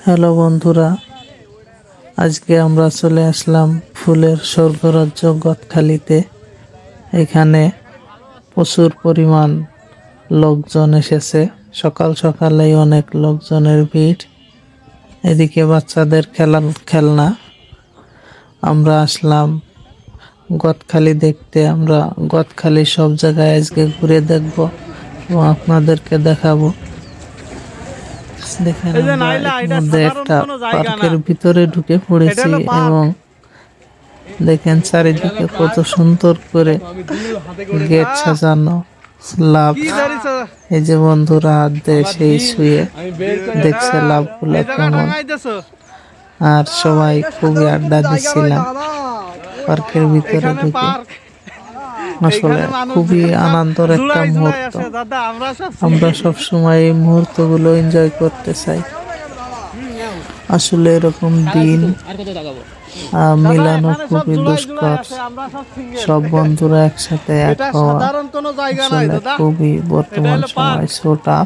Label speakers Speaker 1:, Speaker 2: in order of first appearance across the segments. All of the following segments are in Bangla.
Speaker 1: হ্যালো বন্ধুরা, আজকে আমরা চলে আসলাম ফুলের স্বর্গরাজ্য গদখালিতে। এখানে প্রচুর পরিমাণ লোকজন এসেছে। সকাল সকালেই অনেক লোকজনের ভিড়। এদিকে বাচ্চাদের খেলনা। আমরা আসলাম গদখালি দেখতে। আমরা গদখালি সব জায়গায় আজকে ঘুরে দেখব এবং আপনাদেরকে দেখাবো। দেখেন, আমরা ইতিমধ্যে একটা পার্কের ভিতরে ঢুকে পড়েছি এবং দেখেন চারিদিকে কত সুন্দর করে গেট সাজানো, লাভ। এই যে বন্ধুরা হাত দিয়ে সেই শুয়ে দেখছে লাভগুলো কেমন। আর সবাই খুবই আড্ডা দিচ্ছিলাম পার্কের ভিতরে ঢুকে। আসলে খুবই আনন্দের একটা মুহূর্ত। আমরা সবসময় এই মুহূর্তগুলো এনজয় করতে চাই। আসলে এরকম দিন মিলানো খুবই দুষ্কর। সব বন্ধুরা একসাথে এক হওয়া আসলে খুবই বর্তমান সময় ছোটা।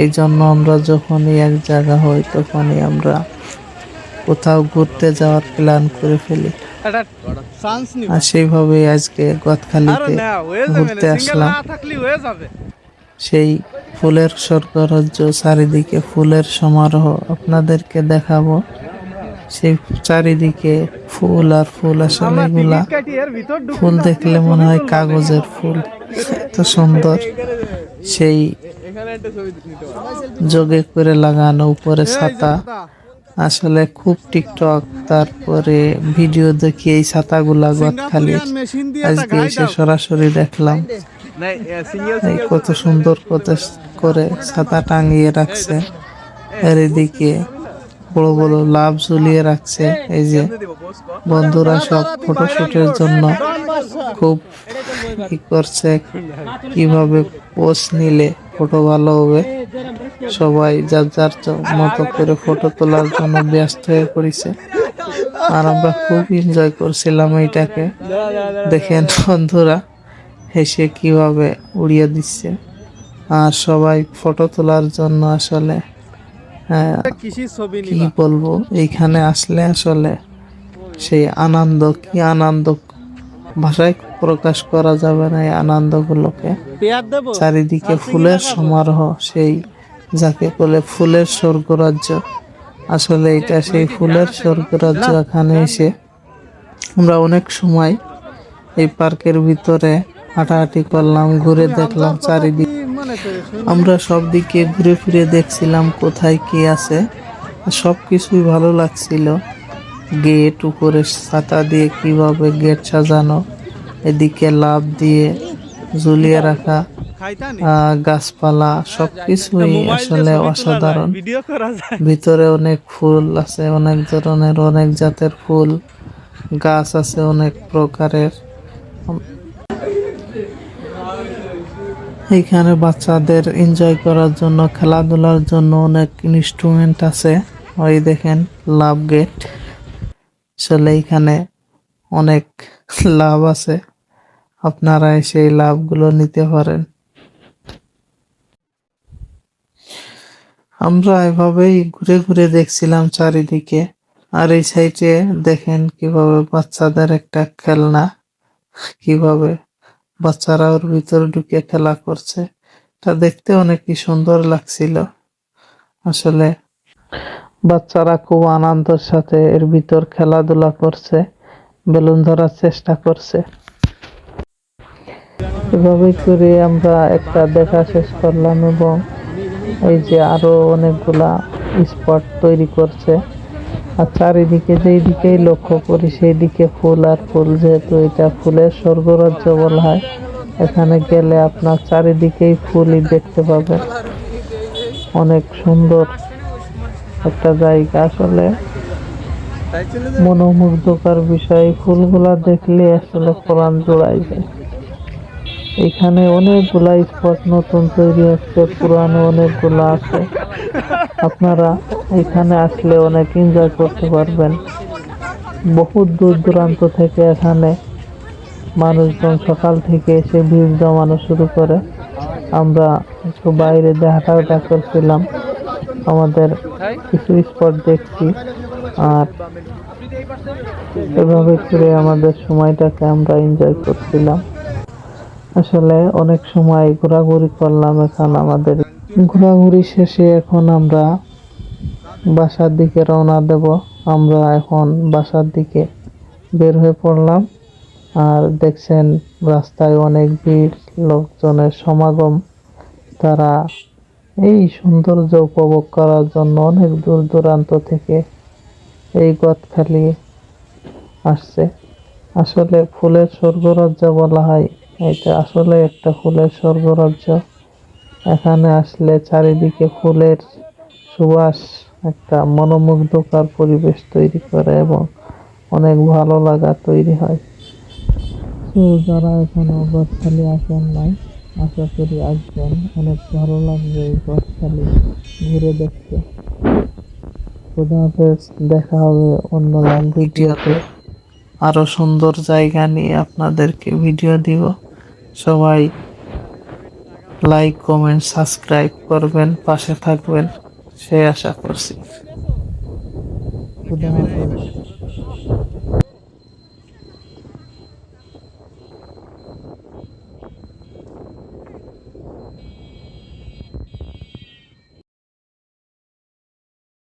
Speaker 1: এই জন্য আমরা যখনই এক জায়গা হই তখনই আমরা কোথাও ঘুরতে যাওয়ার প্ল্যান করে ফেলি। আর সেইভাবে আজকে গদখালিতে ঘুরতে আসলাম। সেই ফুলের স্বর্গরাজ্য, চারিদিকে ফুলের সমারোহ আপনাদেরকে দেখাবো। সেই চারিদিকে ফুল আর ফুল। আসলে এগুলা ফুল দেখলে মনে হয় কাগজের ফুল, এত সুন্দর। সেই যোগে করে লাগানো উপরে ছাতা। আসলে খুব টিকটক তারপরে ভিডিও দেখি এই ছাতাগুলা গদখালি আজকে এসে সরাসরি দেখলাম। এই কত সুন্দর করে ছাতা টাঙিয়ে রাখছে। আর এদিকে বড় বড় লাভ ঝুলিয়ে রাখছে। এই যে বন্ধুরা সব ফটোশুটের জন্য খুব কি করছে, কিভাবে পোস্ট নিলে ফটো ভালো হবে। সবাই যার যার মতো করে ফটো তোলার জন্য ব্যস্ত হয়ে পড়েছে। আর আমরা খুব এনজয় করছিলাম এইটাকে। দেখেন বন্ধুরা হেসে কিভাবে উড়িয়ে দিচ্ছে। আর সবাই ফটো তোলার জন্য আসলে কি বলবো, এইখানে আসলে আসলে সেই আনন্দ, কি আনন্দ ভাষায় প্রকাশ করা যাবে না। এই আনন্দগুলোকে চারিদিকে ফুলের সমারোহ, সেই যাকে বলে ফুলের স্বর্গরাজ্য। আসলে এটা সেই ফুলের স্বর্গরাজ্য। এখানে এসে আমরা অনেক সময় এই পার্কের ভিতরে হাঁটাহাঁটি করলাম, ঘুরে দেখলাম চারিদিকে। আমরা সব দিকে ঘুরে ফিরে দেখছিলাম কোথায় কি আছে। সব কিছুই ভালো লাগছিল। গেট উপরে ছাতা দিয়ে কিভাবে গেট সাজানো, এদিকে লাভ দিয়ে ঝুলিয়ে রাখা গাছপালা, সবকিছুই আসলে অসাধারণ। ভিতরে অনেক ফুল আছে, অনেক ধরনের, অনেক জাতের ফুল গাছ আছে, অনেক প্রকারের। এইখানে বাচ্চাদের এনজয় করার জন্য, খেলাধুলার জন্য অনেক ইনস্ট্রুমেন্ট আছে। ওই দেখেন লাভ গেট। আসলে এইখানে অনেক লাভ আছে, আপনারা সেই লাভগুলো নিতে পারেন। আমরা এভাবেই ঘুরে ঘুরে দেখছিলাম চারিদিকে। আর এই সাইডে দেখেন কিভাবে বাচ্চাদের একটা খেলনা, কিভাবে বাচ্চারা ওর ভিতরে ঢুকে খেলা করছে। তা দেখতে অনেকই সুন্দর লাগছিল। আসলে বাচ্চারা খুব আনন্দের সাথে এর ভিতর খেলাধুলা করছে, বেলুন ধরার চেষ্টা করছে। এভাবে করে আমরা একটা দেখা শেষ করলাম এবং এই যে আরো অনেকগুলা স্পট তৈরি করছে। আর চারিদিকে যেই দিকেই লক্ষ্য করি সেই দিকে ফুল আর ফুল। যেহেতু এটা ফুলের স্বর্গরাজ্য বলা হয়, এখানে গেলে আপনার চারিদিকেই ফুলই দেখতে পাবেন। অনেক সুন্দর একটা জায়গা। আসলে মনোমুগ্ধকর বিষয়, ফুলগুলা দেখলে আসলে প্রাণ জুড়াই যায়। এখানে অনেকগুলা স্পট নতুন তৈরি হচ্ছে, পুরানো অনেকগুলা আছে। আপনারা এখানে আসলে অনেক এনজয় করতে পারবেন। বহুত দূর দূরান্ত থেকে এখানে মানুষজন সকাল থেকে এসে ভিড় জমানো শুরু করে। আমরা একটু বাইরে হাঁটাহাঁটা করছিলাম। আমাদের কিছু স্পট দেখছি, আর এভাবে ঘুরে আমাদের সময়টাকে আমরা এনজয় করছিলাম। আসলে অনেক সময় ঘোরাঘুরি করলাম। এখন আমাদের ঘোরাঘুরি শেষে এখন আমরা বাসার দিকে রওনা দেব। আমরা এখন বাসার দিকে বের হয়ে পড়লাম। আর দেখছেন রাস্তায় অনেক ভিড়, লোকজনের সমাগম। তারা এই সৌন্দর্য উপভোগ করার জন্য অনেক দূর দূরান্ত থেকে এই গদখালি আসছে। আসলে ফুলের স্বর্গরাজ্য বলা হয়, এটা আসলে একটা ফুলের স্বর্গরাজ্য। এখানে আসলে চারিদিকে ফুলের সুবাস একটা মনোমুগ্ধকর পরিবেশ তৈরি করে এবং অনেক ভালো লাগা তৈরি হয়। তো যারা এখনো গদখালি আসেন নাই, আশা করি আসবেন, অনেক ভালো লাগবে এই গদখালি ঘুরে দেখতে। খোদা হাফেজ, দেখা হবে অন্য ভিডিওতে। আরো সুন্দর জায়গা নিয়ে আপনাদেরকে ভিডিও দিব। সবাই লাইক, কমেন্ট, সাবস্ক্রাইব করবেন, পাশে থাকবেন, সে আশা করছি। খোদা হাফেজ।